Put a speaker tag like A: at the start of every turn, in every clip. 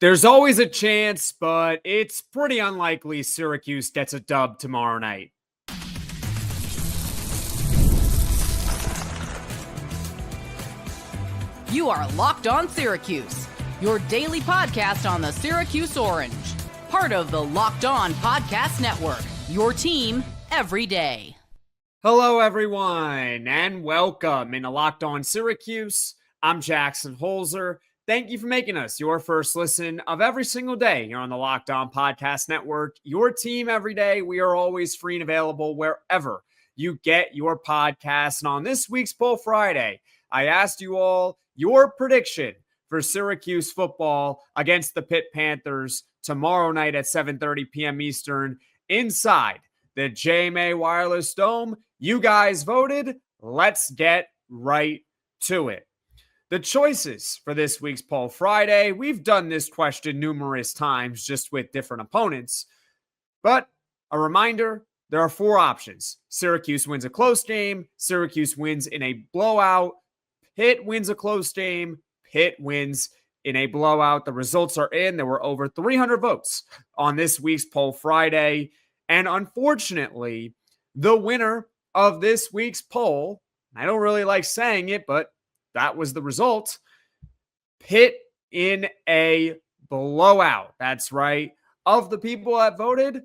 A: There's always a chance, but it's pretty unlikely Syracuse gets a dub tomorrow night.
B: You are Locked On Syracuse, your daily podcast on the Syracuse Orange. Part of the Locked On Podcast Network, your team every day.
A: Hello, everyone, and welcome into Locked On Syracuse. I'm Jackson Holzer. Thank you for making us your first listen of every single day here on the Locked On Podcast Network, your team every day. We are always free and available wherever you get your podcasts. And on this week's Poll Friday, I asked you all your prediction for Syracuse football against the Pitt Panthers tomorrow night at 7:30 p.m. Eastern inside the JMA Wireless Dome. You guys voted. Let's get right to it. The choices for this week's Poll Friday, we've done this question numerous times just with different opponents. But a reminder, there are four options. Syracuse wins a close game. Syracuse wins in a blowout. Pitt wins a close game. Pitt wins in a blowout. The results are in. There were over 300 votes on this week's Poll Friday. And unfortunately, the winner of this week's poll, I don't really like saying it, but that was the result. Pitt in a blowout. That's right. Of the people that voted,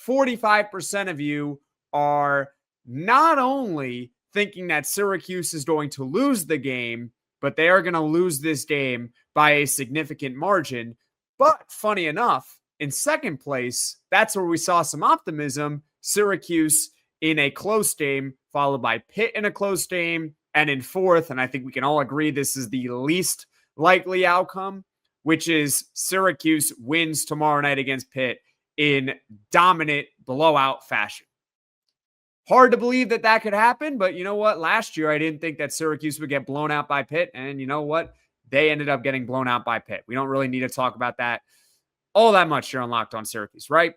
A: 45% of you are not only thinking that Syracuse is going to lose the game, but they are going to lose this game by a significant margin. But funny enough, in second place, that's where we saw some optimism. Syracuse in a close game, followed by Pitt in a close game. And in fourth, and I think we can all agree this is the least likely outcome, which is Syracuse wins tomorrow night against Pitt in dominant blowout fashion. Hard to believe that that could happen, but you know what? Last year, I didn't think that Syracuse would get blown out by Pitt, and you know what? They ended up getting blown out by Pitt. We don't really need to talk about that all that much here on Locked On Syracuse, right?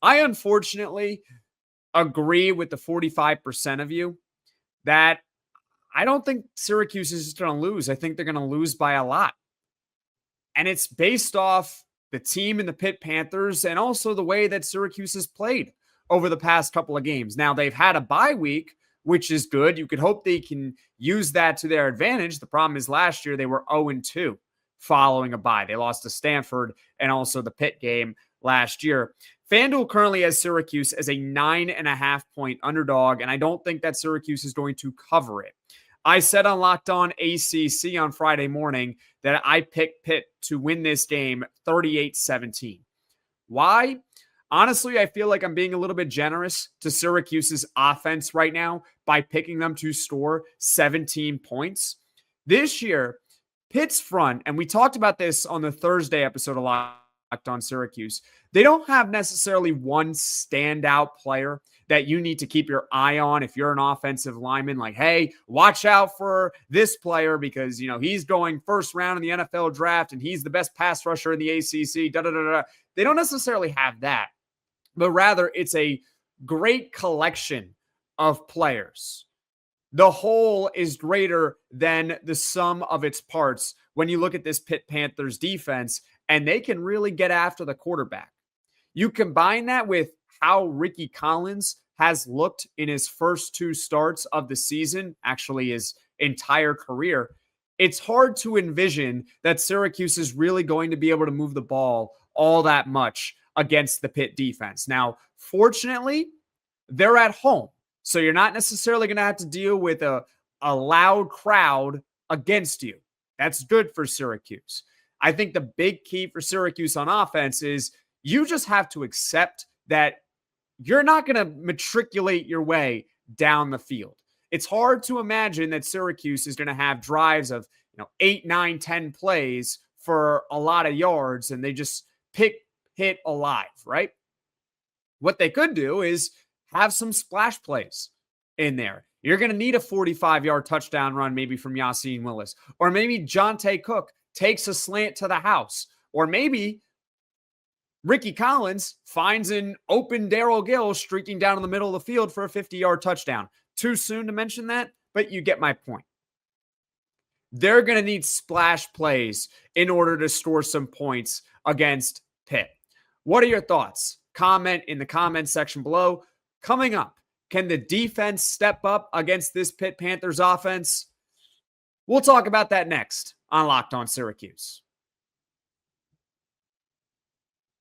A: I unfortunately agree with the 45% of you that I don't think Syracuse is just going to lose. I think they're going to lose by a lot. And it's based off the team and the Pitt Panthers and also the way that Syracuse has played over the past couple of games. Now, they've had a bye week, which is good. You could hope they can use that to their advantage. The problem is last year they were 0-2 following a bye. They lost to Stanford and also the Pitt game last year. FanDuel currently has Syracuse as a 9.5-point underdog, and I don't think that Syracuse is going to cover it. I said on Locked On ACC on Friday morning that I picked Pitt to win this game 38-17. Why? Honestly, I feel like I'm being a little bit generous to Syracuse's offense right now by picking them to score 17 points. This year, Pitt's front, and we talked about this on the Thursday episode of Locked On Syracuse, they don't have necessarily one standout player that you need to keep your eye on if you're an offensive lineman. Like, hey, watch out for this player because, you know, he's going first round in the NFL draft and he's the best pass rusher in the ACC. They don't necessarily have that, but rather it's a great collection of players. The whole is greater than the sum of its parts when you look at this Pitt Panthers defense, and they can really get after the quarterback. You combine that with how Rickie Collins has looked in his first two starts of the season, actually his entire career. It's hard to envision that Syracuse is really going to be able to move the ball all that much against the Pitt defense. Now, fortunately, they're at home, so you're not necessarily going to have to deal with a loud crowd against you. That's good for Syracuse. I think the big key for Syracuse on offense is you just have to accept that you're not going to matriculate your way down the field. It's hard to imagine that Syracuse is going to have drives of 8, 9, 10 plays for a lot of yards and they just pick Pitt alive, right? What they could do is have some splash plays in there. You're going to need a 45-yard touchdown run maybe from Yassine Willis, or maybe Jonte Cook takes a slant to the house, or maybe Rickie Collins finds an open Darrell Gill streaking down in the middle of the field for a 50-yard touchdown. Too soon to mention that, but you get my point. they're going to need splash plays in order to score some points against Pitt. What are your thoughts? Comment in the comment section below. Coming up, can the defense step up against this Pitt Panthers offense? We'll talk about that next on Locked On Syracuse.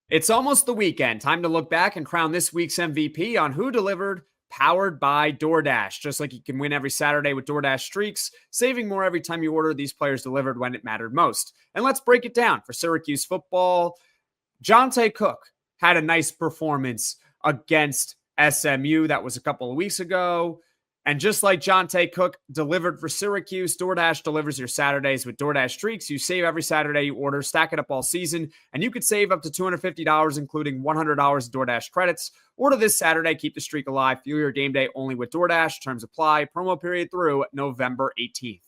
A: It's almost the weekend. Time to look back and crown this week's MVP on Who Delivered, powered by DoorDash. Just like you can win every Saturday with DoorDash Streaks, saving more every time you order. These players delivered when it mattered most. And let's break it down. For Syracuse football, Jonte Cook had a nice performance against SMU. That was a couple of weeks ago. And just like Jonte Cook delivered for Syracuse, DoorDash delivers your Saturdays with DoorDash Streaks. You save every Saturday you order, stack it up all season, and you could save up to $250, including $100 in DoorDash credits. Order this Saturday, keep the streak alive. Fuel your game day only with DoorDash. Terms apply. Promo period through November 18th.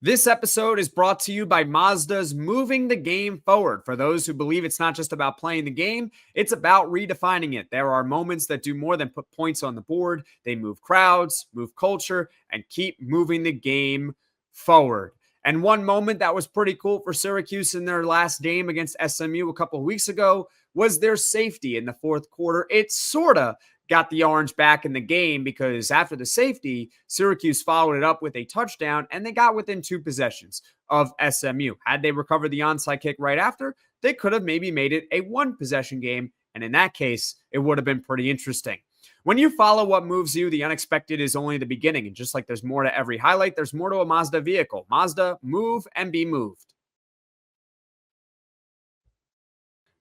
A: This episode is brought to you by Mazda's Moving the Game Forward. For those who believe it's not just about playing the game, it's about redefining it. There are moments that do more than put points on the board. They move crowds, move culture, and keep moving the game forward. And one moment that was pretty cool for Syracuse in their last game against SMU a couple of weeks ago was their safety in the fourth quarter. It sort of got the Orange back in the game because after the safety, Syracuse followed it up with a touchdown, and they got within 2 possessions of SMU. Had they recovered the onside kick right after, they could have maybe made it a 1-possession game, and in that case, it would have been pretty interesting. When you follow what moves you, the unexpected is only the beginning, and just like there's more to every highlight, there's more to a Mazda vehicle. Mazda, move and be moved.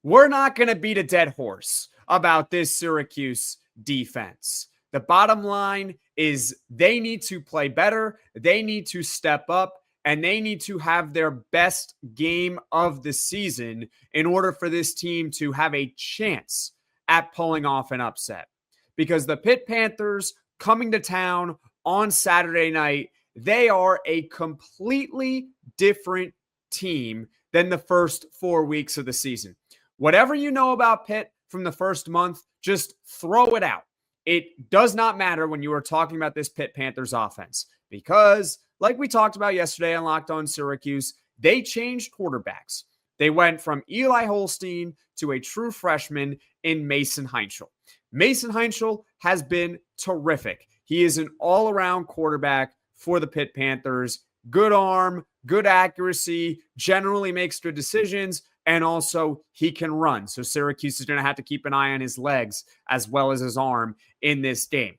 A: We're not going to beat a dead horse about this Syracuse defense. The bottom line is they need to play better, they need to step up, and they need to have their best game of the season in order for this team to have a chance at pulling off an upset. Because the Pitt Panthers coming to town on Saturday night, they are a completely different team than the first 4 weeks of the season. Whatever you know about Pitt from the first month, just throw it out. It does not matter when you are talking about this Pitt Panthers offense because, like we talked about yesterday on Locked On Syracuse, they changed quarterbacks. They went from Eli Holstein to a true freshman in Mason Heintschel. Mason Heintschel has been terrific. He is an all-around quarterback for the Pitt Panthers. Good arm, good accuracy, generally makes good decisions, and also he can run. So Syracuse is going to have to keep an eye on his legs as well as his arm in this game.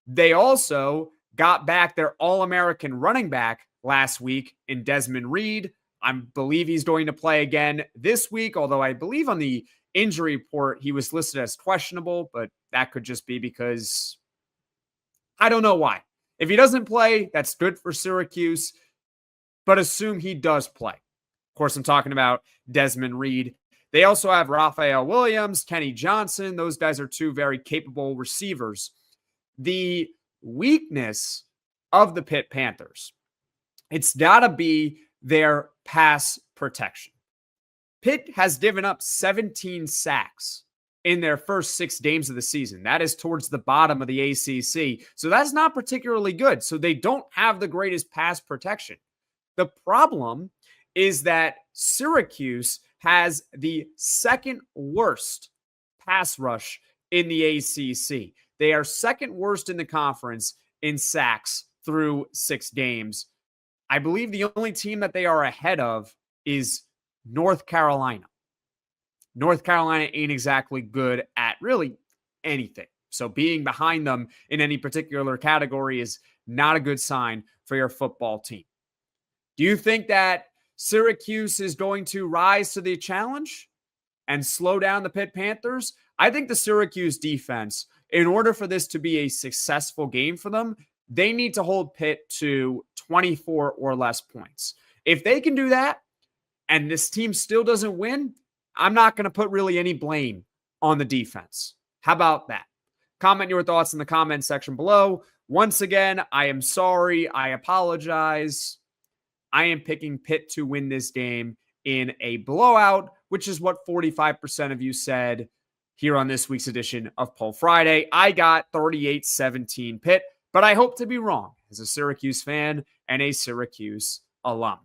A: They also got back their All-American running back last week in Desmond Reid. I believe he's going to play again this week, although I believe on the injury report he was listed as questionable, but that could just be because I don't know why. If he doesn't play, that's good for Syracuse, but assume he does play. Of course, I'm talking about Desmond Reid. They also have Raphael Williams, Kenny Johnson. Those guys are 2 very capable receivers. The weakness of the Pitt Panthers, it's got to be their pass protection. Pitt has given up 17 sacks in their first 6 games of the season. That is towards the bottom of the ACC. So that's not particularly good. So they don't have the greatest pass protection. The problem is that Syracuse has the 2nd worst pass rush in the ACC. They are 2nd worst in the conference in sacks through 6 games. I believe the only team that they are ahead of is North Carolina. North Carolina ain't exactly good at really anything. So being behind them in any particular category is not a good sign for your football team. Do you think that Syracuse is going to rise to the challenge and slow down the Pitt Panthers? I think the Syracuse defense, in order for this to be a successful game for them, they need to hold Pitt to 24 or less points. If they can do that and this team still doesn't win, I'm not going to put really any blame on the defense. How about that? Comment your thoughts in the comment section below. Once again, I am sorry. I apologize. I am picking Pitt to win this game in a blowout, which is what 45% of you said here on this week's edition of Poll Friday. I got 38-17 Pitt, but I hope to be wrong as a Syracuse fan and a Syracuse alum.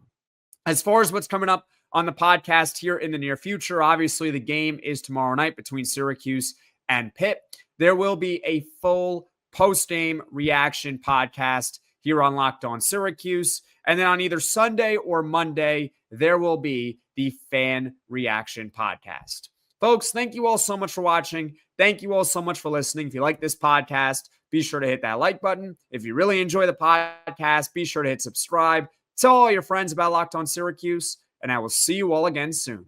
A: As far as what's coming up on the podcast here in the near future, obviously the game is tomorrow night between Syracuse and Pitt. There will be a full post-game reaction podcast here on Locked On Syracuse. And then on either Sunday or Monday, there will be the fan reaction podcast. Folks, thank you all so much for watching. Thank you all so much for listening. If you like this podcast, be sure to hit that like button. If you really enjoy the podcast, be sure to hit subscribe. Tell all your friends about Locked On Syracuse, and I will see you all again soon.